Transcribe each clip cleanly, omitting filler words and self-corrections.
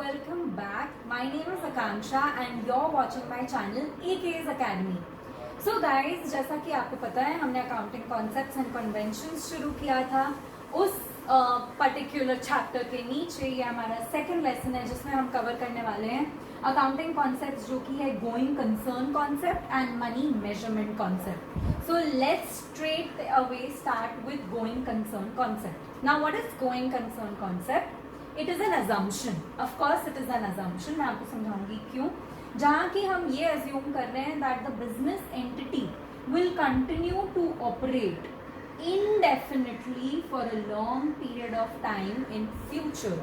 welcome back. My name is Akanksha and you're watching my channel AK's Academy. So guys, जैसा कि आपको पता है हमने अकाउंटिंग कॉन्सेप्ट्स एंड कन्वेंशंस शुरू किया था. उस पर्टिकुलर चैप्टर के नीचे ये हमारा सेकंड लेसन है जिसमें हम कवर करने वाले हैं अकाउंटिंग कॉन्सेप्ट्स जो कि है going concern concept and money measurement concept. So let's straight away start with going concern concept. Now what is going concern concept? It is an assumption. Of course it is an assumption. मैं आपको समझाऊंगी क्यों. जहाँ कि हम ये assume कर रहे हैं that the business entity will continue to operate indefinitely for a long period of time in future.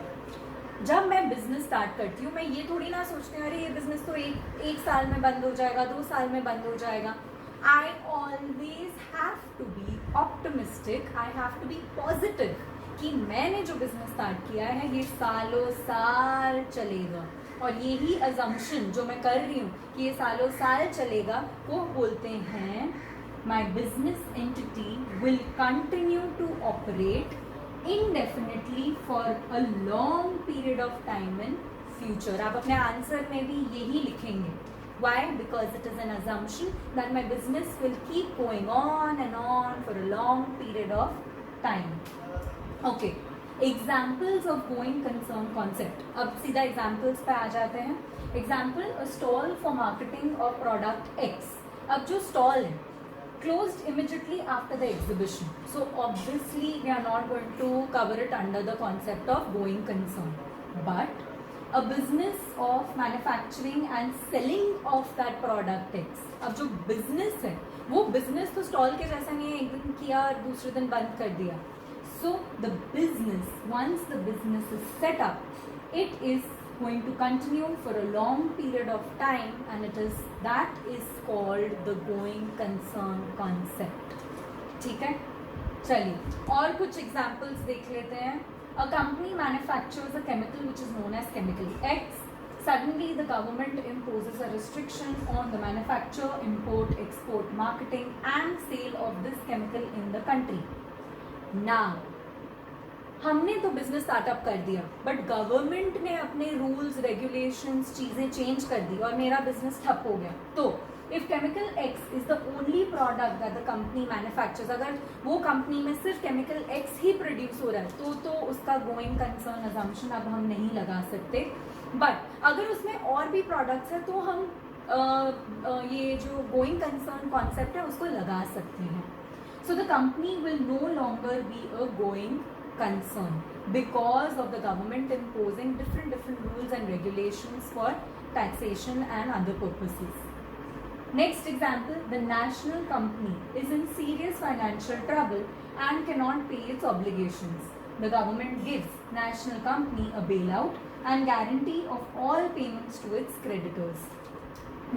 जब मैं बिजनेस स्टार्ट करती हूँ मैं ये थोड़ी ना सोचती हूँ अरे ये बिजनेस तो एक साल में बंद हो जाएगा, 2 साल में बंद हो जाएगा. I always have to be optimistic. I have to be positive कि मैंने जो बिजनेस स्टार्ट किया है ये सालों साल चलेगा. और यही assumption जो मैं कर रही हूँ कि ये सालों साल चलेगा वो बोलते हैं my business entity will continue to operate indefinitely for a long period of time in future. आप अपने आंसर में भी यही लिखेंगे. Why? Because it is an assumption that my business will keep going on and on for a long period of time. Okay. Examples of going concern concept. अब सीधा examples पे आ जाते हैं. Example, a stall for marketing of product X. अब जो stall है closed immediately after the exhibition. So obviously we are not going to cover it under the concept of going concern. But a business of manufacturing and selling of that product X. अब जो business है वो business तो stall के जैसा नहीं है एक दिन किया और दूसरे दिन बंद कर दिया. So the business, once the business is set up, it is going to continue for a long period of time and that is called the going concern concept. ठीक है, चलिए और कुछ examples देख लेते हैं. A company manufactures a chemical which is known as chemical X. Suddenly the government imposes a restriction on the manufacture, import, export, marketing and sale of this chemical in the country. Now हमने तो business startup कर दिया but government ने अपने rules regulations चीजें change कर दी और मेरा बिजनेस ठप हो गया. तो if chemical X is the only product that the company manufactures, अगर वो कंपनी में सिर्फ केमिकल एक्स ही प्रोड्यूस हो रहा है तो उसका गोइंग कंसर्न अजम्पशन अब हम नहीं लगा सकते. बट अगर उसमें और भी प्रोडक्ट्स है तो हम ये जो गोइंग कंसर्न कॉन्सेप्ट है उसको लगा सकते हैं. So the company will no longer be a going concern because of the government imposing different rules and regulations for taxation and other purposes. Next example, the national company is in serious financial trouble and cannot pay its obligations. The government gives national company a bailout and guarantee of all payments to its creditors.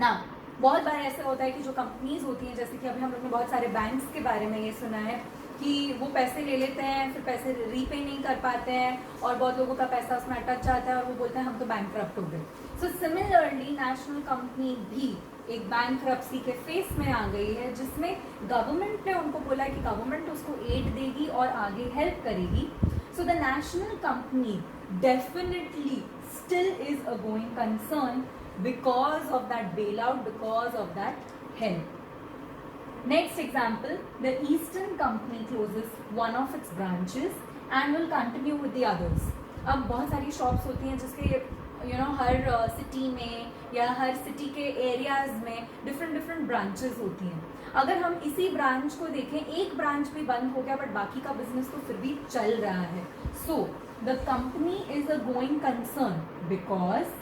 Now बहुत बार ऐसा होता है कि जो companies होती हैं जैसे कि अभी हम लोग ने बहुत सारे बैंक्स के बारे में ये सुना है कि वो पैसे ले लेते हैं फिर पैसे रीपे नहीं कर पाते हैं और बहुत लोगों का पैसा उसमें अटक जाता है और वो बोलते हैं हम तो बैंकक्रप्ट हो गए. सो सिमिलरली नेशनल कंपनी भी एक बैंकक्रप्सी के फेस में आ गई है जिसमें गवर्नमेंट ने उनको बोला कि गवर्नमेंट उसको एड देगी और आगे हेल्प करेगी. So the national company definitely still is a going concern because of that bailout, because of that help. Next example, the Eastern company closes one of its branches and will continue with the others. अब बहुत सारी shops होती हैं जिसके हर city में या हर city के areas में डिफरेंट ब्रांचेस होती हैं. अगर हम इसी ब्रांच को देखें एक ब्रांच भी बंद हो गया बट बाकी का बिजनेस तो फिर भी चल रहा है. सो the company is a going concern because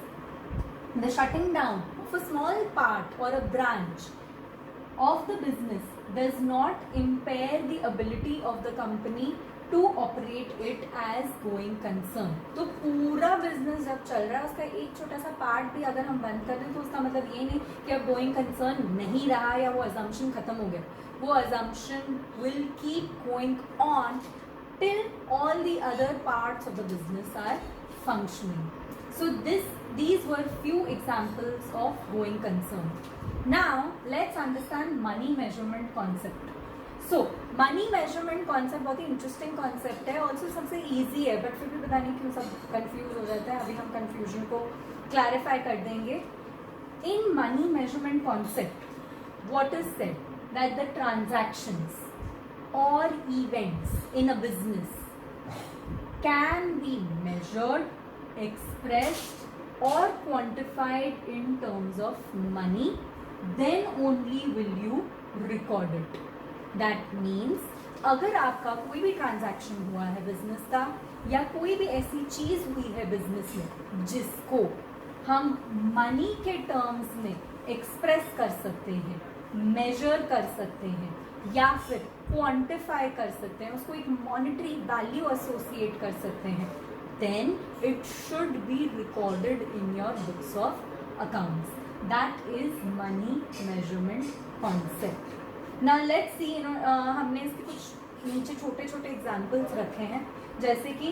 the shutting down of a small part or a branch of the business does not impair the ability of the company to operate it as going concern. तो पूरा business जब चल रहा है उसका एक छोटा सा पार्ट भी अगर हम बंद कर दें तो उसका मतलब ये नहीं कि अब गोइंग कंसर्न नहीं रहा या वो assumption खत्म हो गया. वो assumption will keep going on till all the other parts of the business are functioning. So these were few examples of going concern. Now let's understand money measurement concept. So money measurement concept बहुत ही interesting concept है, also सबसे easy है, but फिर भी पता नहीं क्यों सब कंफ्यूज हो जाता है. अभी हम कंफ्यूजन को क्लैरिफाई कर देंगे. In money measurement concept what is said that the transactions और events in a business can be measured, expressed or quantified in terms of money, then only will you record it. That means अगर आपका कोई भी transaction हुआ है business का, या कोई भी ऐसी चीज हुई है बिजनेस में जिसको हम मनी के टर्म्स में एक्सप्रेस कर सकते हैं, मेजर कर सकते हैं, या फिर क्वांटिफाई कर सकते हैं, उसको एक मॉनेटरी वैल्यू एसोसिएट कर सकते हैं, then it should be recorded in your books of accounts. That is money measurement concept. Now let's see, हमने इसके कुछ नीचे छोटे छोटे एग्जाम्पल्स रखे हैं, जैसे कि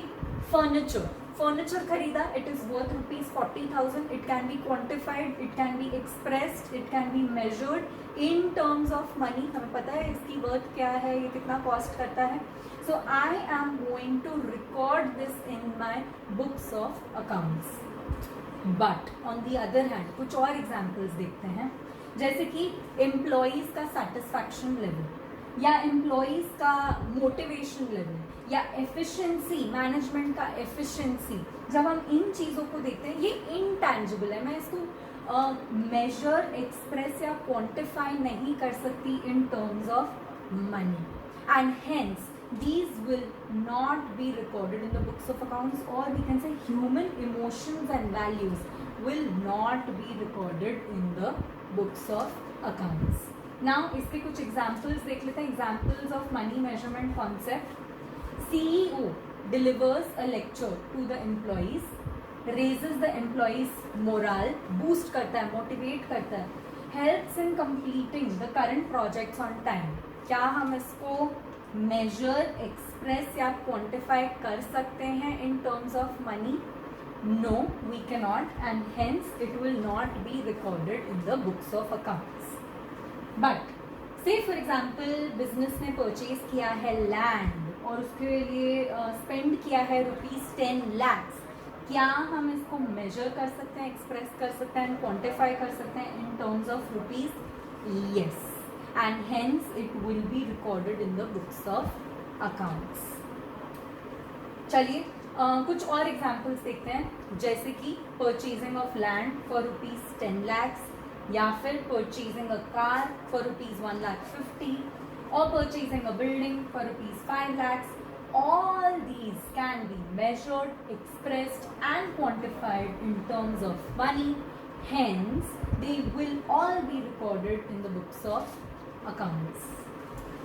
फर्नीचर खरीदा, it is worth ₹40,000. It can be quantified, it can be expressed, it can be measured in terms of money. हमें पता है इसकी वर्थ क्या है, ये कितना कॉस्ट करता है. So I am going to record this in my books of accounts. But on the other hand, कुछ और examples देखते हैं, जैसे कि employees का satisfaction level, या employees का motivation level, या efficiency, management का efficiency. जब हम इन चीज़ों को देखते हैं, ये intangible है, मैं इसको measure, express या quantify नहीं कर सकती in terms of money, and hence these will not be recorded in the books of accounts, or we can say human emotions and values will not be recorded in the books of accounts. Now इसके कुछ examples देख लेते हैं. Examples of money measurement concept. CEO delivers a lecture to the employees, raises the employees morale, boost करता है, motivate करता है, helps in completing the current projects on time. क्या हम इसको मेजर, एक्सप्रेस या क्वांटिफाई कर सकते हैं in terms of money? No, we can not, and hence it will not be recorded in the books of accounts. But say for example business ने purchase किया है लैंड और उसके लिए स्पेंड किया है ₹10 lakhs. क्या हम इसको मेजर कर सकते हैं, एक्सप्रेस कर सकते हैं, क्वांटिफाई कर सकते हैं in terms of rupees? Yes, and hence it will be recorded in the books of accounts. चलिए कुछ और एग्जाम्पल्स देखते हैं, जैसे कि purchasing of land for ₹10 lakhs, या फिर परचेजिंग अ कार फॉर ₹1,50,000, और purchasing a building for ₹5 lakhs. All these can be measured, expressed and quantified in terms of money. Hence, they will all be recorded in the books of accounts.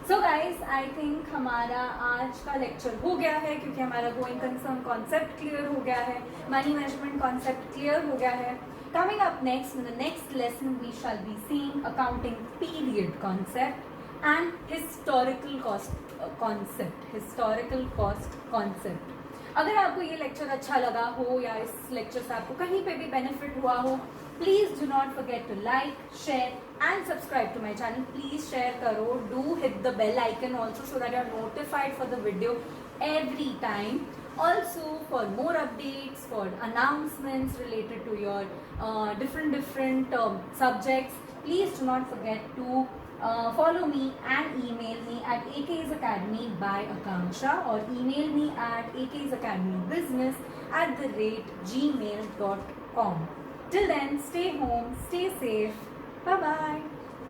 So guys, I think हमारा आज का lecture हो गया है, क्योंकि हमारा going concern concept clear हो गया है, मनी मैनेजमेंट कॉन्सेप्ट क्लियर हो गया है. Coming up next, in the next lesson, we shall be seeing accounting period concept and historical cost concept. अगर आपको ये लेक्चर अच्छा लगा हो या इस लेक्चर से आपको कहीं पे भी बेनिफिट हुआ हो, please do not forget to like, share and subscribe to my channel. Please share करो, do hit the bell icon also so that you are notified for the video every time. Also for more updates, for announcements related to your different subjects, please do not forget to follow me and email me at AKsAcademy by Akanksha, or email me at aksacademybusiness@gmail.com. Till then, stay home, stay safe. Bye bye.